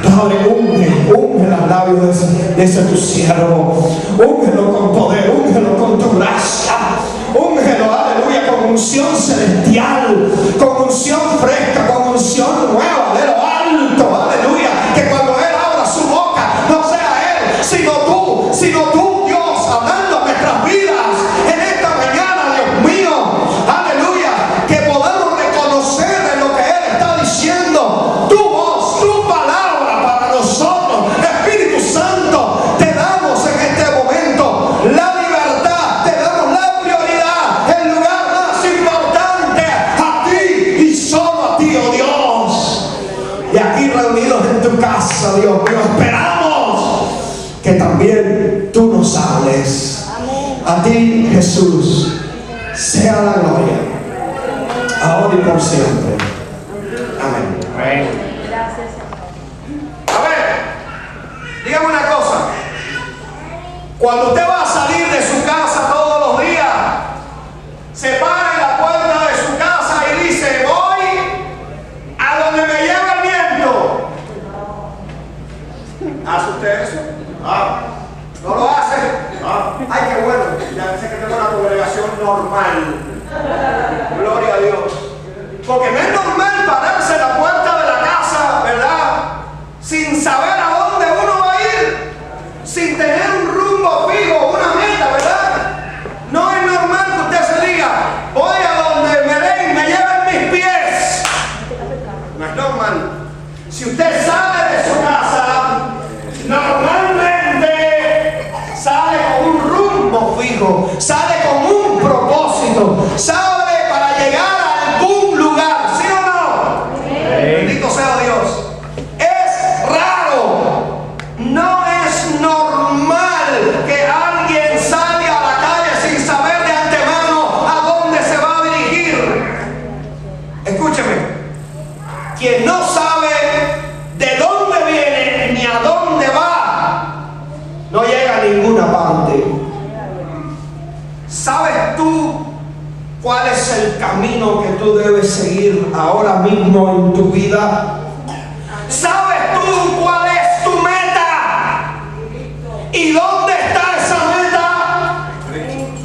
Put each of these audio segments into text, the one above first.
Padre, unge los labios de ese tu siervo. Úngelo con poder, úngelo con tu gracia. Úngelo, aleluya, con unción celestial, con unción fresca, con unción nueva de lo alto, aleluya. Que cuando Él abra su boca, no sea Él, sino tú, Dios, hablando en nuestras vidas en esta mañana, Dios mío, aleluya. Que podamos reconocer en lo que Él está diciendo, tu voz, tu palabra para nosotros. Espíritu Santo, te damos en este momento la libertad, te damos la prioridad, el lugar más importante, a ti y solo a ti, oh Dios. Y aquí reunidos en tu casa, Dios mío, esperamos que también tú nos hables. A ti, Jesús, sea la gloria, ahora y por siempre. Amén. A ver, dígame una cosa. Cuando usted va a salir de su casa todos los días, se para en la puerta de su casa y dice: voy a donde me lleva el viento. ¿Hace usted eso? ¿No lo hace? Ay, qué bueno. Ya sé que tengo una congregación normal. Gloria a Dios. Porque no es normal pararse en la puerta de la casa, ¿verdad? Sin saber a dónde uno va a ir, sin tener un rumbo fijo, una meta, ¿verdad? No es normal que usted se diga: voy a donde me lleven mis pies. No es normal. Si usted sale de su casa, normalmente sale con un rumbo fijo, sale con un propósito, sale para llegar a algún lugar, ¿sí o no? Bendito sea Dios. Es raro, no es normal que alguien salga a la calle sin saber de antemano a dónde se va a dirigir. Escúcheme, quien no sabe de dónde viene ni a dónde va, no llega a ninguna parte. ¿Sabes tú cuál es el camino que tú debes seguir ahora mismo en tu vida? ¿Sabes tú cuál es tu meta? ¿Y dónde está esa meta?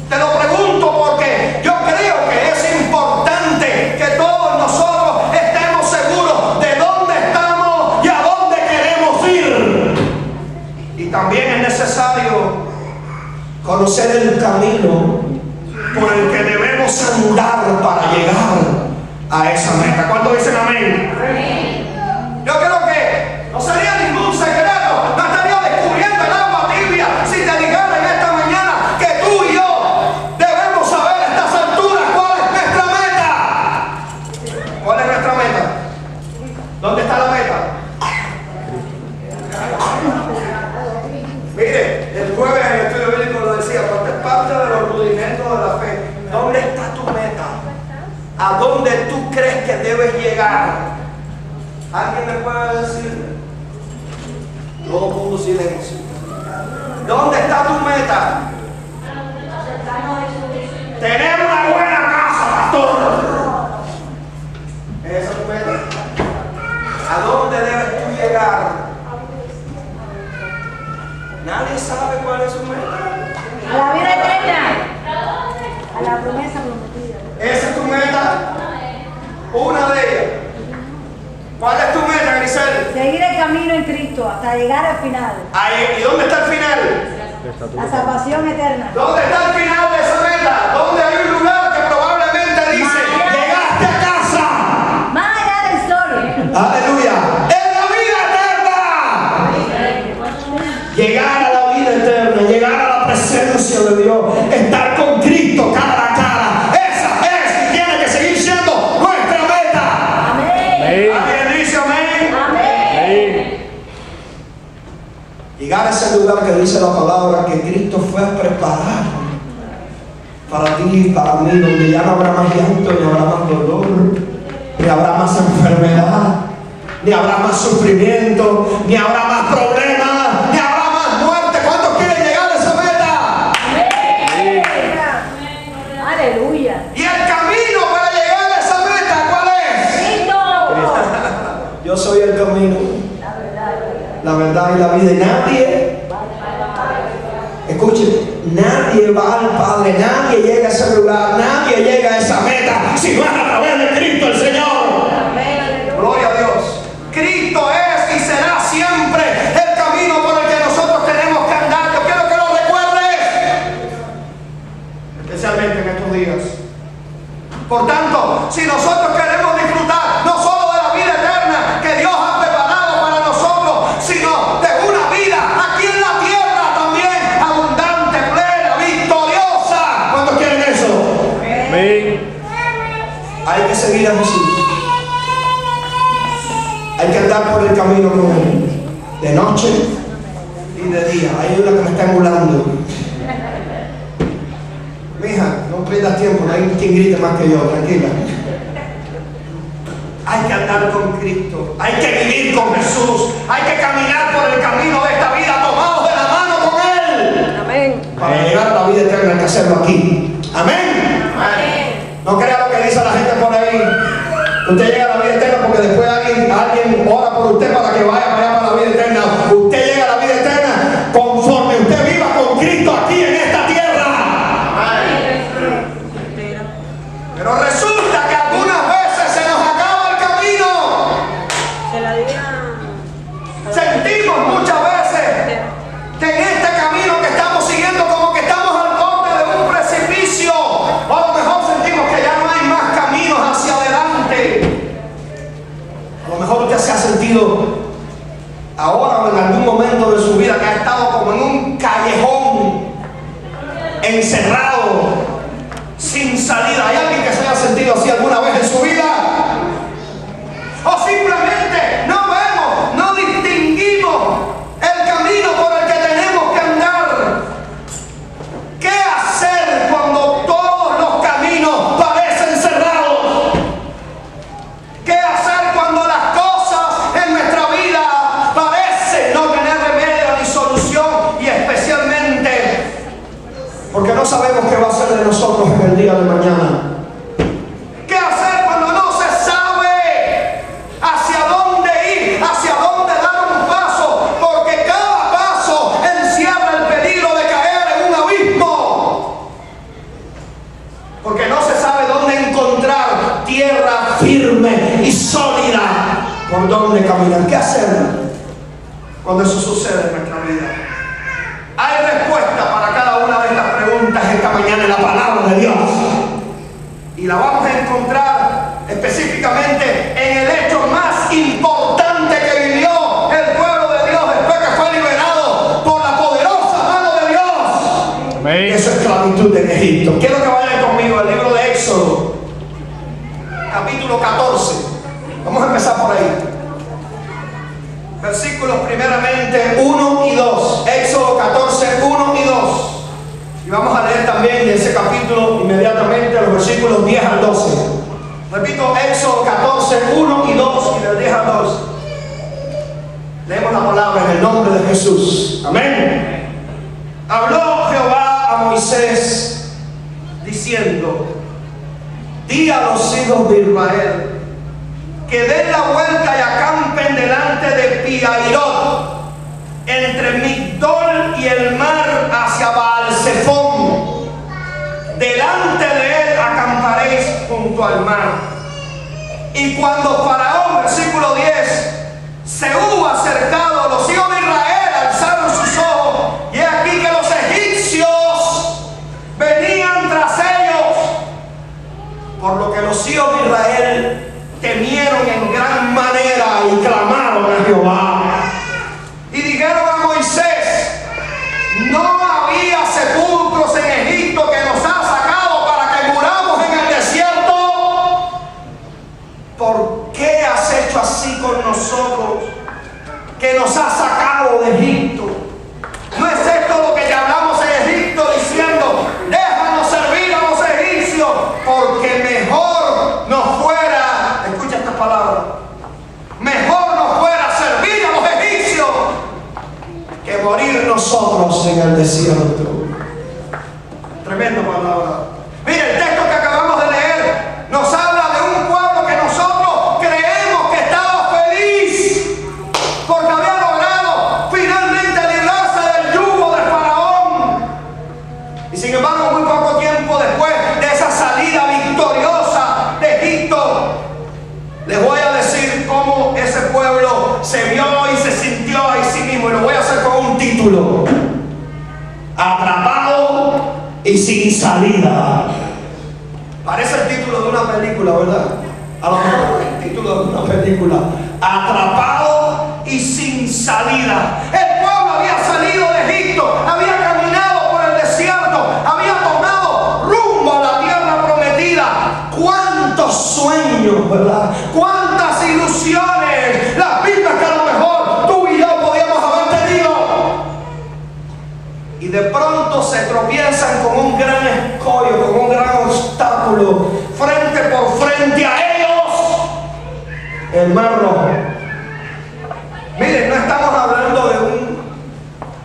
Te lo pregunto porque yo creo que es importante que todos nosotros estemos seguros de dónde estamos y a dónde queremos ir. Y también es necesario conocer el camino por el que debemos andar para llegar a esa meta. ¿Cuántos dicen amén? Yo creo que no sería ningún secreto, no estaría descubriendo el agua tibia si te dijera en esta mañana que tú y yo debemos saber a estas alturas cuál es nuestra meta. ¿Cuál es nuestra meta? ¿Dónde está la meta? Mire, el jueves en el estudio bíblico lo decía, porque es parte de los rudimentos de la fe. ¿Dónde está tu meta? ¿A dónde tú crees que debes llegar? ¿Alguien me puede decir? Todo el mundo silencio. ¿Dónde está tu meta? Tener una buena casa, pastor. ¿Esa es tu meta? ¿A dónde debes tú llegar? Nadie sabe cuál es su meta. A la vida eterna. A la promesa prometida. ¿Esa es tu meta? Una de ellas. ¿Cuál es tu meta, Grisel? Seguir el camino en Cristo hasta llegar al final. Ahí. ¿Y dónde está el final? La salvación eterna. ¿Dónde está el final de esa meta? ¿Dónde hay un lugar que probablemente dice: llegaste a casa? Más allá del sol. ¡Aleluya! ¡En la vida eterna! Llegar a la vida eterna, llegar a la presencia de Dios, estar con Cristo cara a cara. Esa es y tiene que seguir siendo nuestra meta. Amén. ¿Alguien dice amén? Amén. Llegar a ese lugar que dice la palabra que Cristo fue a preparar para ti y para mí, donde ya no habrá más llanto, ni habrá más dolor, ni habrá más enfermedad, ni habrá más sufrimiento, ni habrá más problemas, ni habrá más muerte. ¿Cuántos quieren llegar a esa meta? Amén. Aleluya. Y el camino para llegar a esa meta, ¿cuál es? Cristo. Yo soy el camino, la verdad y la vida. Y nadie, escuche, nadie va al Padre, nadie llega a ese lugar, nadie llega a esa meta si no es a través de Cristo el Señor. Gloria a Dios. Cristo es y será siempre el camino por el que nosotros tenemos que andar. Yo quiero que lo recuerdes, especialmente en estos días. Por tanto, si nosotros queremos disfrutar no solo de la vida eterna que Dios ha preparado para nosotros, sino de una vida aquí en la tierra también abundante, plena, victoriosa. ¿Cuántos quieren eso? Amén. Hay que seguir a Jesús. Hay que andar por el camino con Él, de noche y de día. Hay una que me está emulando. Mija, no pierdas tiempo, no hay quien grite más que yo, tranquila. Hay que andar con Cristo, hay que vivir con Jesús, hay que caminar por el camino de esta vida tomados de la mano con Él. Amén. Para llegar a la vida eterna hay que hacerlo aquí. Amén. Amén. No crea lo que dice la gente por ahí. Usted llega a la vida eterna porque después alguien ora por usted para que vaya para la vida eterna. Usted llega a la vida eterna conforme usted viva con Cristo aquí en esta tierra. Pero resulta que algunas veces se nos acaba el camino. Sentimos muchas veces que en este camino que estamos siguiendo como que estamos al borde de un precipicio. O a lo mejor sentimos que ya no hay más caminos hacia adelante. A lo mejor usted se ha sentido ahora o en algún momento de su vida que ha estado como en un callejón, encerrado, sin salida. ¿Hay alguien que se haya sentido así alguna vez en su vida? O simplemente no vemos, no distinguimos el camino por el que tenemos que andar. ¿Qué hacer cuando todos los caminos parecen cerrados? ¿Qué hacer cuando las cosas en nuestra vida parecen no tener remedio ni solución? Y especialmente porque no sabemos qué va a ser de nosotros en el día de mañana. ¿Qué hacer cuando no se sabe hacia dónde ir, hacia dónde dar un paso? Porque cada paso encierra el peligro de caer en un abismo. Porque no se sabe dónde encontrar tierra firme y sólida por dónde caminar. ¿Qué hacer cuando eso sucede en nuestra vida? Hay respuesta para cada una de estas preguntas esta mañana en la palabra de Dios. Y la vamos a encontrar específicamente en el hecho más importante que vivió el pueblo de Dios después que fue liberado por la poderosa mano de Dios. Amén. Esa esclavitud en Egipto. Quiero que vayan conmigo al libro de Éxodo, capítulo 14. Vamos a empezar por ahí. Versículos primeramente 1 y 2. Éxodo 14, 1 y 2. Y vamos a leer también de ese capítulo inmediatamente los versículos 10 al 12. Repito, Éxodo 14, 1 y 2 y del 10 al 12. Leemos la palabra en el nombre de Jesús. Amén. Habló Jehová a Moisés diciendo: di a los hijos de Israel que den la vuelta y acampen delante de Pi-Hahirot, entre Migdol y el mar hacia Baal-Zephón. Delante de él acamparéis junto al mar. Y cuando Faraón, versículo 10, se hubo acercado, los hijos de Israel alzaron sus ojos, y he aquí que los egipcios venían tras ellos, por lo que los hijos de Israel temieron en gran manera y clamaron a Jehová. Y dijeron a Moisés: no había sepulcros en Egipto que nos ha sacado para que muramos en el desierto. ¿Por qué has hecho así con nosotros, que nos has sacado de Egipto? ¿No es esto lo que te hablamos en Egipto, diciendo: déjanos servir a los egipcios, porque mejor nos fuera, escucha esta palabra, mejor nos fuera servir a los egipcios que morir nosotros en el desierto? Tremenda palabra. Mira, el texto que acabamos de leer nos habla de un pueblo que nosotros creemos que estaba feliz porque había logrado se vio y se sintió a sí mismo, y lo voy a hacer con un título: atrapado y sin salida. Parece el título de una película, ¿verdad? A lo mejor el título de una película: atrapado y sin salida. El pueblo había salido de Egipto, había caminado por el desierto, había tomado rumbo a la tierra prometida. ¿Cuántos sueños, verdad? ¿Cuántas ilusiones? Las mismas que a lo mejor tú y yo podíamos haber tenido. Y de pronto se tropiezan con un gran escollo, con un gran obstáculo, frente por frente a ellos: el Mar Rojo. Miren, no estamos hablando de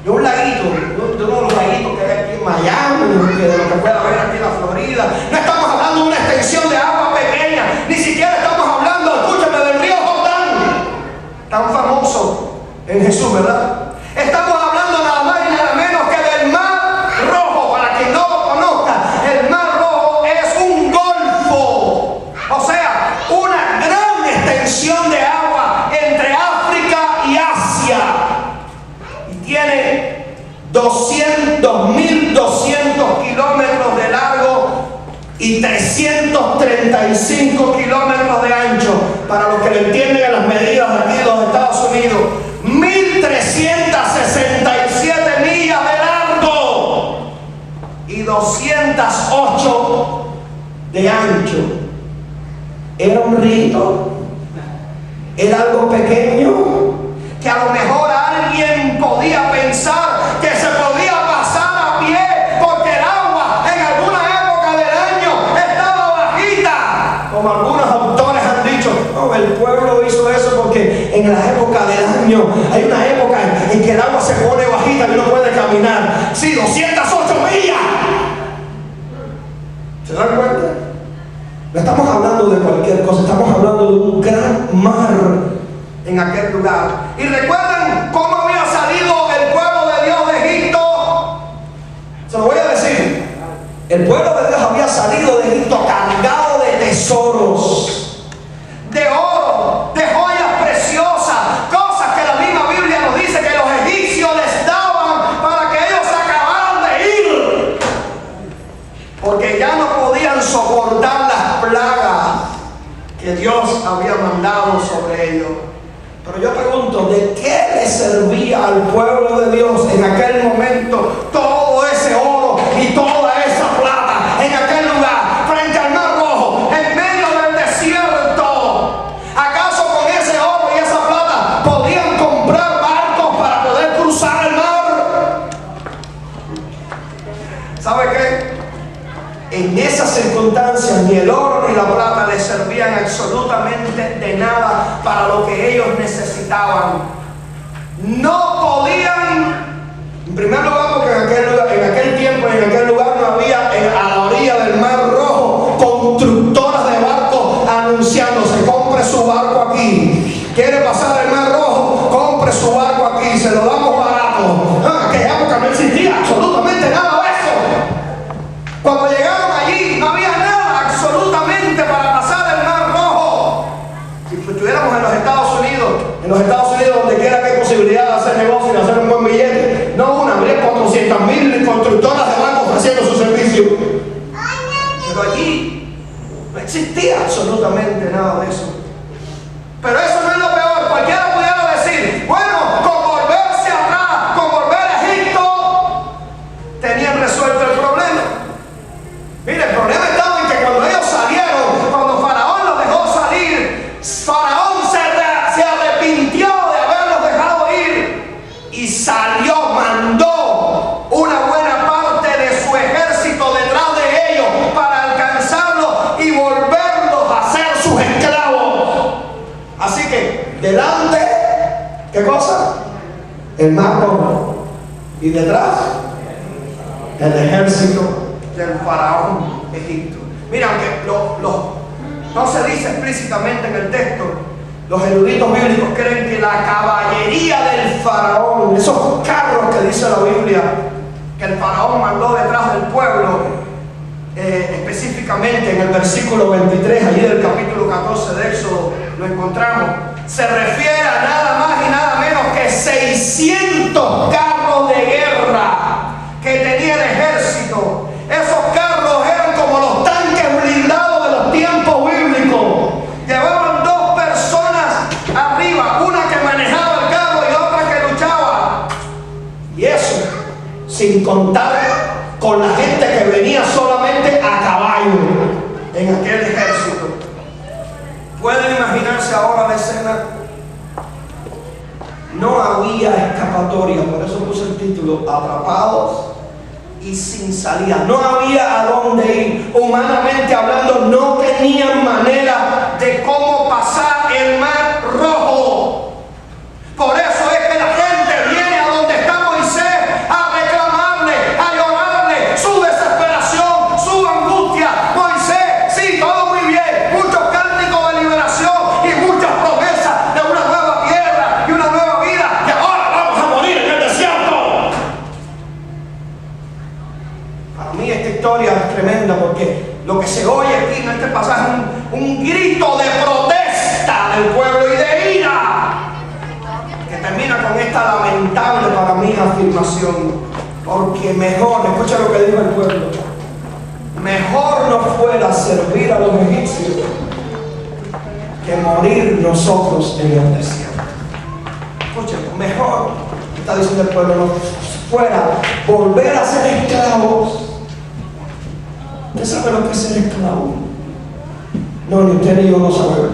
un laguito, de uno de los laguitos que hay aquí en Miami, de lo que puede haber aquí en la Florida. No estamos hablando de una extensión de agua pequeña, ni siquiera estamos hablando, escúchame, del río Jordán, tan famoso en Jesús, ¿verdad? Estamos hablando nada más y nada menos que del Mar Rojo. Para quien no lo conozca, el Mar Rojo es un golfo, o sea, una gran extensión de agua entre África y Asia, y tiene 2.200 kilómetros de largo y 335 kilómetros de ancho. Para los que lo entienden en las medidas de aquí de los Estados Unidos, 1.367 millas de largo y 208 de ancho. Era un rito, era algo pequeño que a lo mejor alguien podía pensar que se podía pasar a pie porque el agua en alguna época del año estaba bajita, como algunos autores han dicho. No, el pueblo hizo eso porque en la época del año hay una época en que el agua se pone bajita y uno puede caminar. Sí, 208 millas. ¿Se dan cuenta? No estamos hablando de cualquier cosa, estamos hablando de un gran mar en aquel lugar. ¿Y recuerdan cómo había salido el pueblo de Dios de Egipto? Se lo voy a decir. El pueblo de Dios había salido de Egipto cargado de tesoros, de oro, de joyas preciosas, cosas que la misma Biblia nos dice que los egipcios les daban para que ellos acabaran de ir, porque ya no podían soportar las plagas que Dios había mandado sobre ellos. Pero yo pregunto, ¿de qué le servía al pueblo de Dios en aquel momento todo ese oro y toda esa plata en aquel lugar, frente al Mar Rojo, en medio del desierto? ¿Acaso con ese oro y esa plata podían comprar barcos para poder cruzar el mar? ¿Sabe qué? En esas circunstancias ni el oro ni la plata les servían absolutamente de nada para lo que ellos necesitaban. No podían, en primer lugar, porque en aquel tiempo, en aquel lugar no había a la orilla del Mar Rojo constructoras de barcos anunciándose: compre su barco aquí. ¿Quiere pasar el Mar Rojo? Compre su barco aquí, se lo damos barato. En aquella época no existía absolutamente nada de eso. Cuando llegaron allí no había nada absolutamente para pasar el Mar Rojo. Si estuviéramos en los Estados Unidos, donde quiera que hay posibilidad de hacer negocio y de hacer un buen billete, no una, habría 400.000 constructoras de barcos ofreciendo su servicio. Pero allí no existía absolutamente nada de eso. Pero eso no es lo peor. Cualquiera pudiera decir, bueno, con volverse atrás, con volver a Egipto, tenían resuelto el problema. Mire, el problema estaba en que cuando ellos salieron, cuando Faraón los dejó salir, Faraón se arrepintió de haberlos dejado ir y salió, mandó una buena parte de su ejército detrás de ellos para alcanzarlos y volverlos a ser sus esclavos. Así que delante, ¿qué cosa? El Mar Rojo, y detrás el ejército del faraón Egipto. Mira, aunque no se dice explícitamente en el texto, los eruditos bíblicos creen que la caballería del faraón, esos carros que dice la Biblia que el faraón mandó detrás del pueblo, específicamente en el versículo 23 allí del capítulo 14 de Éxodo lo encontramos, se refiere a nada más y sin contar con la gente que venía solamente a caballo en aquel ejército. ¿Pueden imaginarse ahora la escena? No había escapatoria, por eso puse el título, Atrapados y sin salida. No había a dónde ir. Humanamente hablando, no tenían manera de cómo pasar el mar Rojo. Por eso es que la gente viene a donde está Moisés a reclamarle, a llorarle su desesperación, su angustia. Moisés, sí, todo muy bien, muchos cánticos de liberación y muchas promesas de una nueva tierra y una nueva vida, y ahora vamos a morir en el desierto. Para mí esta historia es tremenda, porque lo que se oye aquí en este pasaje es un grito de protesta del pueblo y de ira, que termina con esta lamentable para mí afirmación. Porque mejor, escucha lo que dijo el pueblo, mejor nos fuera servir a los egipcios que morir nosotros en el desierto. Escuchen, mejor, está diciendo el pueblo, nos fuera volver a ser esclavos. ¿Usted sabe lo que es ser esclavo? No, ni usted ni yo no sabemos.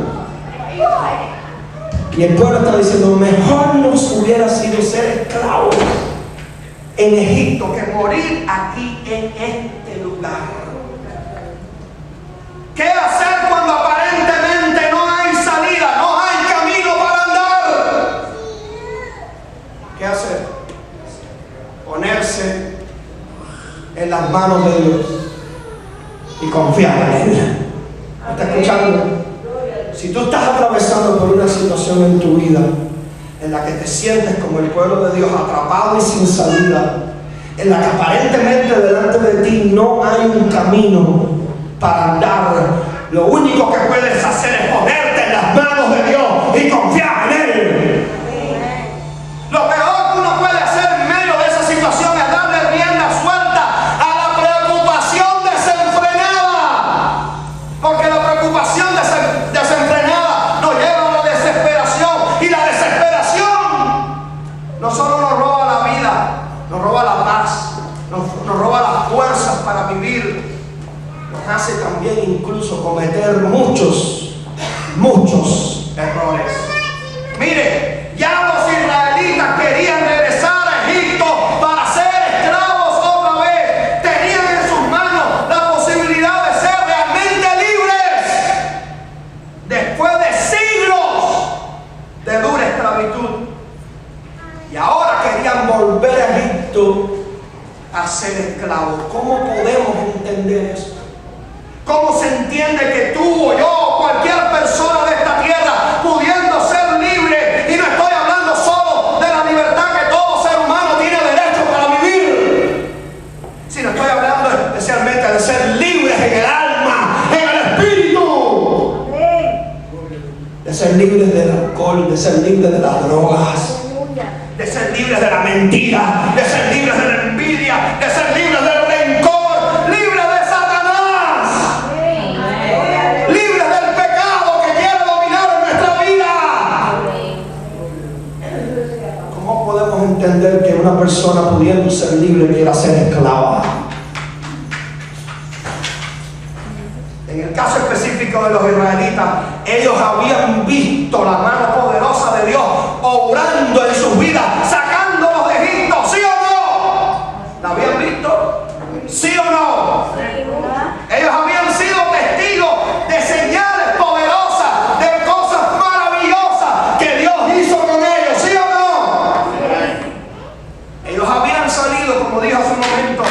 Y el pueblo está diciendo, mejor nos hubiera sido ser esclavos en Egipto que morir aquí en este lugar. ¿Qué hacer cuando aparentemente no hay salida, no hay camino para andar? ¿Qué hacer? Ponerse en las manos de Dios y confiar en Él. ¿Me está escuchando? Si tú estás atravesando por una situación en tu vida en la que te sientes como el pueblo de Dios, atrapado y sin salida, en la que aparentemente delante de ti no hay un camino para andar, lo único que puedes hacer es ponerte en las manos de Dios y confiar en Él. Lo peor que uno puede hacer en medio de esa situación es darle rienda suelta a la preocupación desenfrenada, porque la preocupación desenfrenada nos lleva a la desesperación, y la desesperación no solo nos roba la vida, nos roba la paz, nos roba las fuerzas para vivir, nos hace también incluso cometer muchos errores. Mire, ya los israelitas querían regresar a Egipto para ser esclavos otra vez. Tenían en sus manos la posibilidad de ser realmente libres después de siglos de dura esclavitud. Y ahora querían volver a Egipto a ser esclavos. ¿Cómo podemos entender eso? ¿Cómo se entiende que tú o yo, cualquier persona de esta tierra, pudiendo ser libre, y no estoy hablando solo de la libertad que todo ser humano tiene derecho para vivir, sino estoy hablando especialmente de ser libres en el alma, en el espíritu, de ser libres del alcohol, de ser libres de las drogas, de ser libres de la mentira, de ser libres de la envidia, de ser libres del rencor, libres de Satanás, libres del pecado que quiere dominar en nuestra vida. ¿Cómo podemos entender que una persona pudiendo ser libre quiera ser esclava? En el caso específico de los israelitas, ellos habían visto la mano poderosa de Dios obrando en sus vidas, sacándolos de Egipto, ¿sí o no? ¿La habían visto? ¿Sí o no? Ellos habían sido testigos de señales poderosas, de cosas maravillosas que Dios hizo con ellos, ¿sí o no? Ellos habían salido, como dijo hace un momento,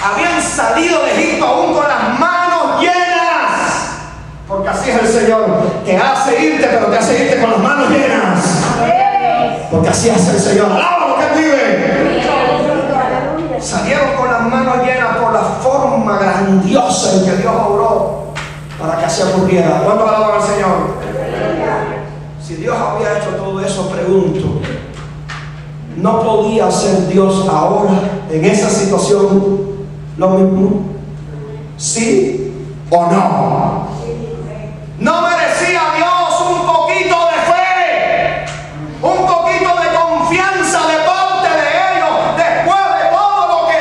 habían salido de Egipto aún con las manos llenas, porque así es el Señor, te hace irte, pero te hace irte con las manos llenas, porque así hace el Señor. ¡Alaba lo que vive! Salieron con las manos llenas por la forma grandiosa en que Dios obró para que así ocurriera. ¿Cuántos alaban al Señor? Si Dios había hecho todo eso, pregunto, ¿no podía hacer Dios ahora en esa situación lo mismo? ¿Sí o no? ¿No merecía Dios un poquito de fe, un poquito de confianza de parte de ellos después de todo lo que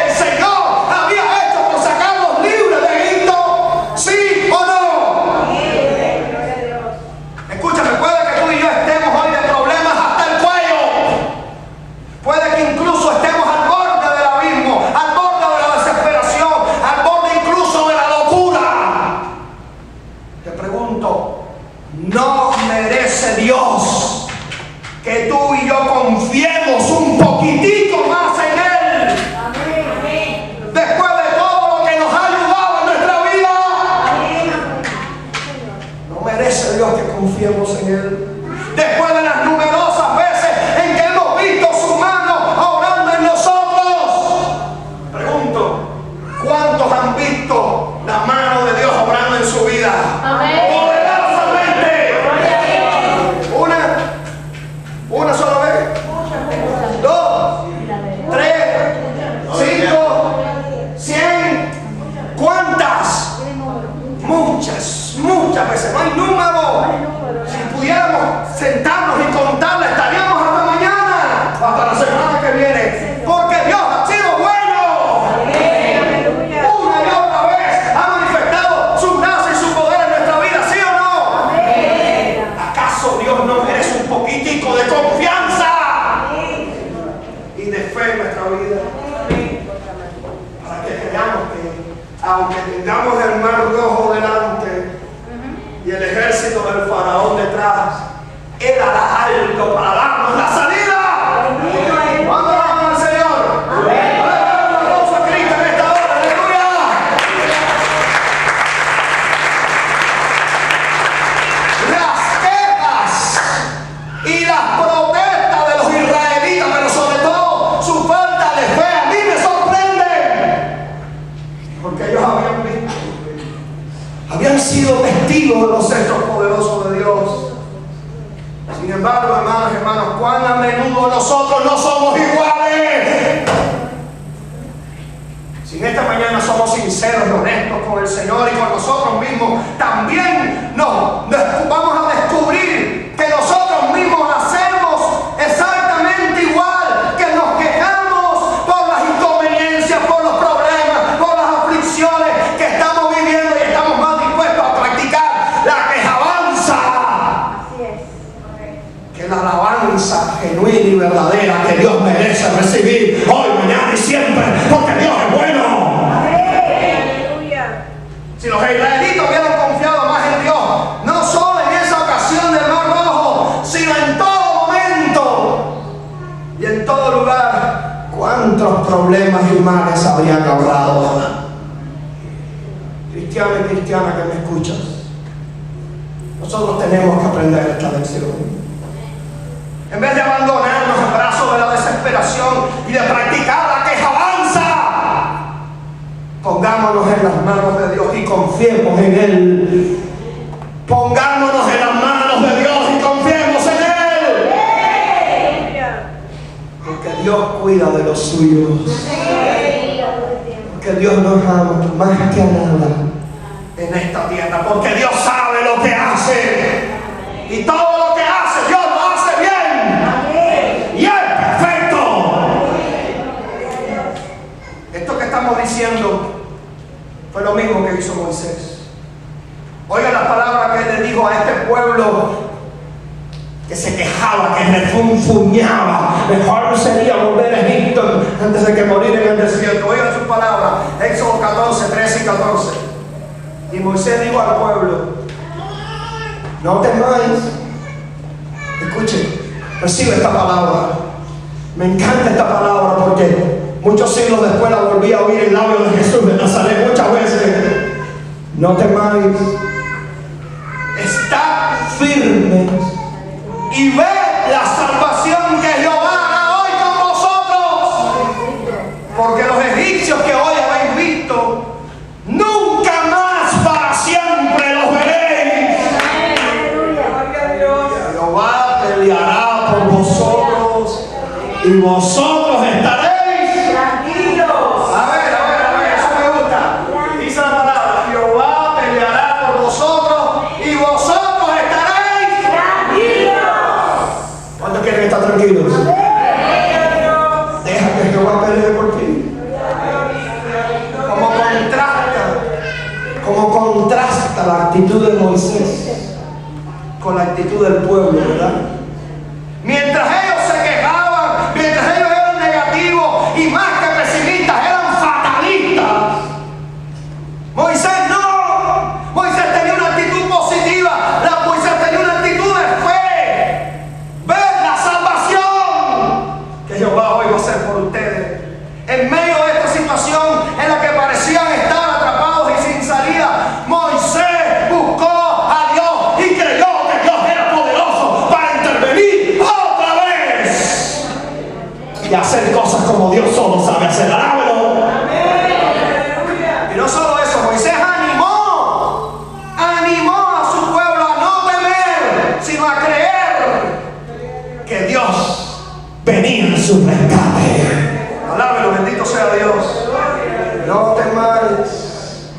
aunque tengamos el mar rojo delante y el ejército del faraón detrás, Él hará algo para darnos la salida. ¿Cuándo vamos al Señor? Amén. Un aplauso a Cristo en esta hora. Aleluya. Las quejas y las protestas de los israelitas, pero sobre todo su falta de fe, a mí me sorprende, porque ellos habían sido testigos de los hechos poderosos de Dios. Sin embargo, hermanos, cuán a menudo nosotros no somos iguales. Si en esta mañana somos sinceros y honestos con el Señor y con nosotros mismos, también vamos a descubrir que nosotros mismos hacemos exactamente igual, que nos quejamos por las inconveniencias, por los problemas, por las aflicciones que estamos viviendo, y estamos más dispuestos a practicar la quejabanza que la alabanza genuina y verdadera que Dios merece recibir hoy, mañana y siempre, porque Dios es bueno. Si los israelitas hubieran confiado más en Dios, no solo en esa ocasión del Mar Rojo, sino en todo momento y en todo lugar, ¿cuántos problemas y males habrían ahorrado? Cristiano y cristiana que me escuchas, nosotros tenemos que aprender esta lección. En vez de abandonarnos en brazos de la desesperación y de practicar la quejabanza, pongámonos en las manos de Dios y confiemos en Él. Pongámonos en las manos de Dios y confiemos en Él. Porque Dios cuida de los suyos. Porque Dios nos ama más que a nada en esta tierra. Porque Dios sabe lo que hace. Y todo lo que hace, Dios lo hace bien. Y es perfecto. Esto que estamos diciendo fue lo mismo que hizo Moisés. Oiga la palabra que él le dijo a este pueblo que se quejaba, que refunfuñaba. Mejor sería volver a Egipto antes de que morir en el desierto. Oiga su palabra, Éxodo 14, 13 y 14. Y Moisés dijo al pueblo: no temáis. Escuchen, recibe esta palabra. Me encanta esta palabra porque muchos siglos después la volví a oír en labios de Jesús de Nazaret muchas veces. No temáis, estad firmes y ved la salvación que Jehová hará hoy con vosotros. Porque los egipcios que hoy habéis visto, nunca más para siempre los veréis. Jehová peleará por vosotros y vosotros estaréis. Tranquilos. Deja que Jehová pelee por ti. Como contrasta la actitud de Moisés con la actitud del pueblo, ¿verdad? Mientras ellos se quejaban, mientras ellos eran negativos y más que pesimistas, eran fatalistas, Moisés no. Moisés tenía una actitud positiva. Moisés tenía una actitud de fe. Jehová hoy va a hacer por ustedes. En medio de esta situación en la que parecían estar atrapados y sin salida, Moisés buscó a Dios y creyó que Dios era poderoso para intervenir otra vez y hacer cosas como Dios solo sabe hacer. Alábelo. Y no solo eso, Moisés animó a su pueblo a no temer, sino a creer que Dios venía en su rescate. Alábelo, bendito sea Dios. No temáis,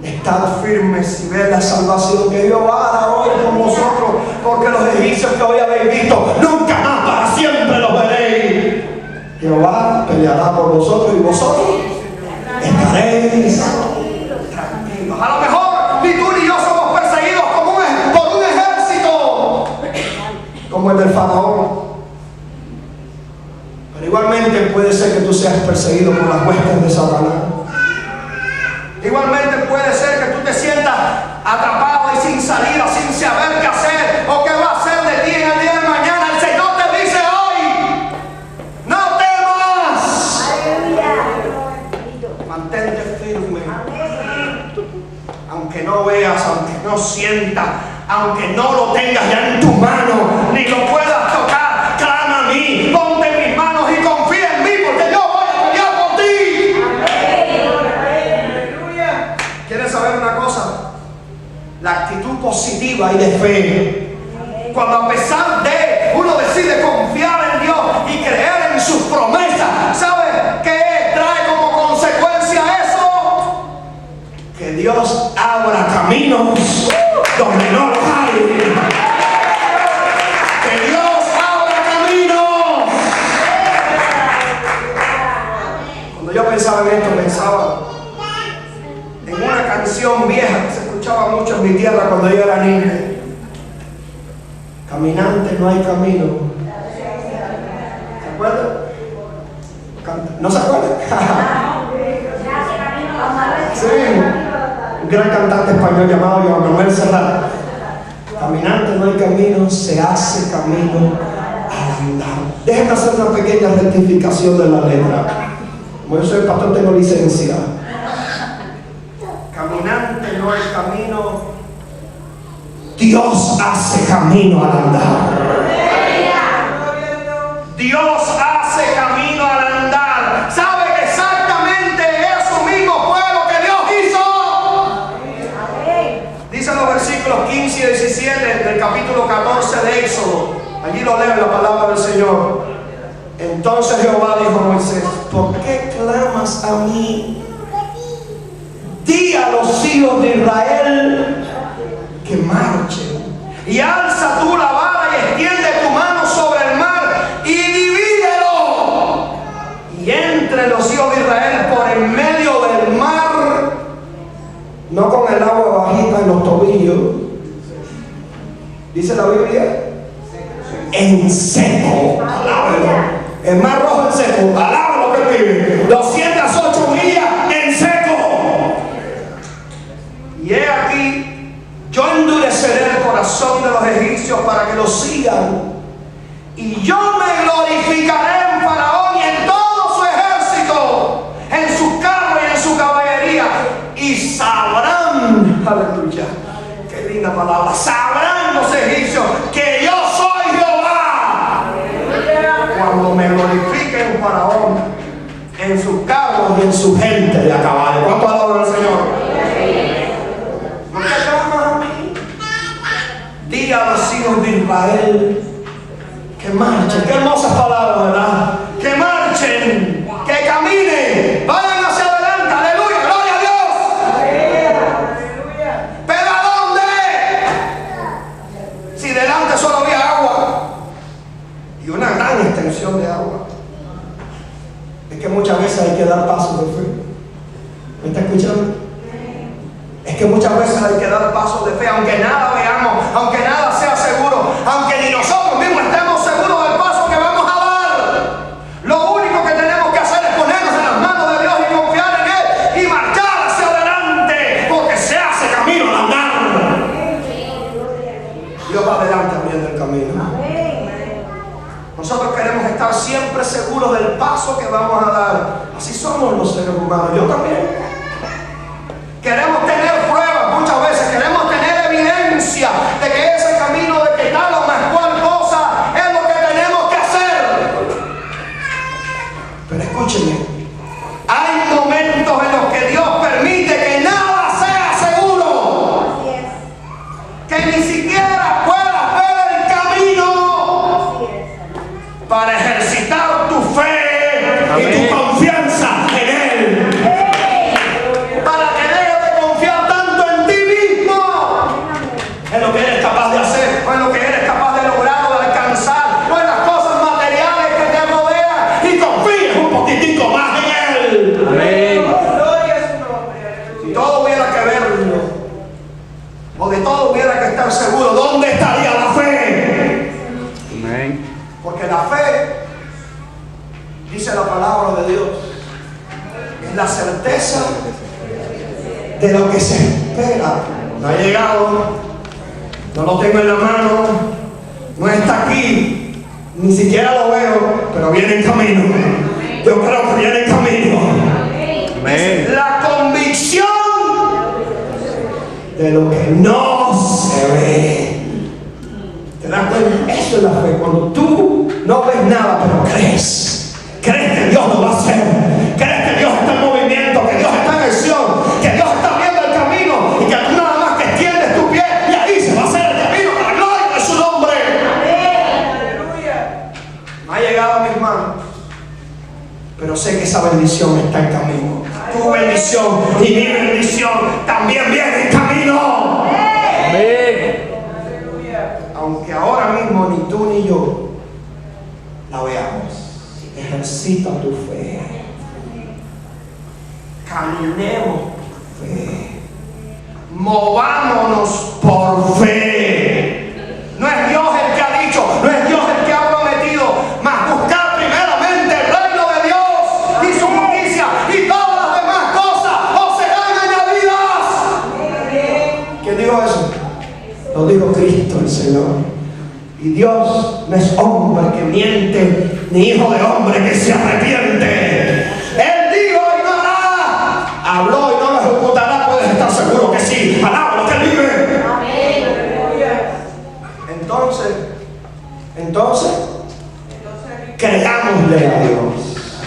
estad firmes y ved la salvación que Dios hará hoy con vosotros, porque los egipcios que hoy habéis visto, nunca más para siempre los veréis. Jehová peleará por vosotros y vosotros estaréis tranquilos. A lo mejor ni tú ni yo somos perseguidos por un ejército como el del faraón. Igualmente puede ser que tú seas perseguido por las huestes de Satanás. Igualmente puede ser que tú te sientas atrapado y sin salida, sin saber qué hacer o qué va a hacer de ti en el día de mañana. El Señor te dice hoy, no temas. Mantente firme. Aunque no veas, aunque no sientas, aunque no lo tengas ya en tu mano, ni lo puedas tocar, clama a mí, ponte en mis manos y confía en mí, porque yo voy a pelear por ti. ¿Quieres saber una cosa? La actitud positiva y de fe, cuando a pesar de uno decide confiar en Dios y creer en sus promesas, ¿sabe qué trae como consecuencia eso? Que Dios abra caminos donde no los hay. Que Dios abra caminos. Cuando yo pensaba en esto, pensaba en una canción vieja que se escuchaba mucho en mi tierra cuando yo era niño. Caminante no hay camino. ¿Se acuerdan? ¿No se acuerdan? Sí. Un gran cantante español llamado Joan Manuel Serrat. Caminante no hay camino, se hace camino al andar. Déjenme hacer una pequeña rectificación de la letra. Como yo soy pastor, tengo licencia. Caminante no hay camino, Dios hace camino al andar. Dios hace camino al andar. ¿Sabe que exactamente eso mismo fue lo que Dios hizo? Dicen los versículos 15 y 17 del capítulo 14 de Éxodo. Allí lo leo la palabra del Señor. Entonces Jehová dijo a Moisés: ¿por qué clamas a mí? Di a los hijos de Israel que marchen, y alza tú la vara y extiende tu mano sobre el mar y divídelo, y entre los hijos de Israel por en medio del mar, no con el agua bajita en los tobillos, dice la Biblia, en seco. Alábalo. El mar rojo en seco, alábalo que vive 208 millas en seco. Y he aquí, yo endureceré el corazón de los egipcios para que los sigan, y yo me glorificaré en Faraón y en todo su ejército, en sus carros y en su caballería, y sabrán, aleluya, qué linda palabra, sabrán los egipcios que yo soy Jehová, cuando me glorifique en Faraón, en sus carros y en su gente de a caballo. ¿Cuánto alaban al Señor? ¿Por qué clamas a mí? Di a los hijos de Israel que marchen. Qué hermosas palabras, ¿verdad? Que marchen, que caminen, vayan hacia adelante. Aleluya, gloria a Dios. ¿Pero a dónde? Si delante solo había agua y una gran extensión de agua. Es que muchas veces hay que dar pasos de fe. ¿Me está escuchando? Es que muchas veces hay que dar pasos de fe, aunque nada veamos, aunque nada sea seguro, aunque ni nosotros mismos estemos seguros del paso que vamos a dar. Lo único que tenemos que hacer es ponernos en las manos de Dios y confiar en Él y marchar hacia adelante, porque se hace camino al andar. Dios va adelante abriendo el camino. Nosotros queremos estar siempre seguros del paso que vamos a dar. Así somos los seres humanos, yo también. Queremos tener pruebas muchas veces, queremos tener evidencia de que ese camino, de que tal o más cual cosa es lo que tenemos que hacer. Pero escúchenme, hay momentos en los que Dios permite que nada sea seguro, que ni siquiera puedas ver el camino para ejercitar tu fe. Amén. Y tu confianza en Él. Para que en lo que eres capaz de hacer, o en lo que eres capaz de lograr o de alcanzar, o en las cosas materiales que te rodean, y confíes un poquitico más en Él. Amén. Si todo hubiera que verlo, o de todo hubiera que estar seguro, ¿dónde estaría la fe? Amén. Porque la fe, dice la palabra de Dios, es la certeza de lo que se espera. No ha llegado, no lo tengo en la mano, no está aquí, ni siquiera lo veo, pero viene en camino. Yo creo que viene en camino. Es la convicción de lo que no se ve. ¿Te das cuenta? Eso es la fe. Cuando tú no ves nada, pero crees que Dios lo va a hacer, crees que Dios está en movimiento, que Dios está en acción, que Dios está viendo el camino y que tú nada más que extiendes tu pie y ahí se va a hacer el camino para la gloria de su nombre. Aleluya. No ha llegado a mis manos, pero sé que esa bendición está en camino. Tu bendición y mi bendición también viene en camino. Amén. Aunque ahora mismo ni tú ni yo la veamos, ejercita tu fe. Caminemos por fe. Movámonos por fe. No es Dios el que ha dicho, no es Dios el que ha prometido, mas buscar primeramente el reino de Dios y su justicia y todas las demás cosas os serán añadidas. ¿Quién dijo eso? Lo dijo Cristo el Señor. Y Dios no es hombre que miente, ni hijo de hombre que se arrepiente. Él dijo y no hará. Habló y no lo ejecutará. Puedes estar seguro que sí. Alaba lo que él vive. Entonces, creámosle a Dios.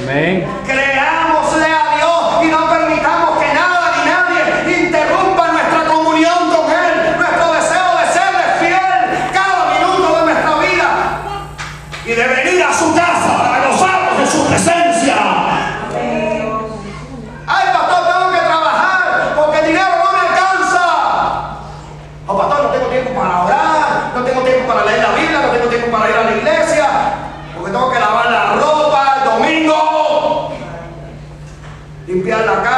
Amén. Creámosle a Dios y no permitamos que nada ni nadie interrumpa nuestra comunión con Él, nuestro deseo de serle fiel cada minuto de nuestra vida y de venir a su casa para gozarnos de su presencia. Ay, pastor, tengo que trabajar porque el dinero no me alcanza. Oh, pastor, no tengo tiempo para orar, no tengo tiempo para leer la Biblia, no tengo tiempo para ir a la iglesia porque tengo que lavar la ropa el domingo, limpiar la casa.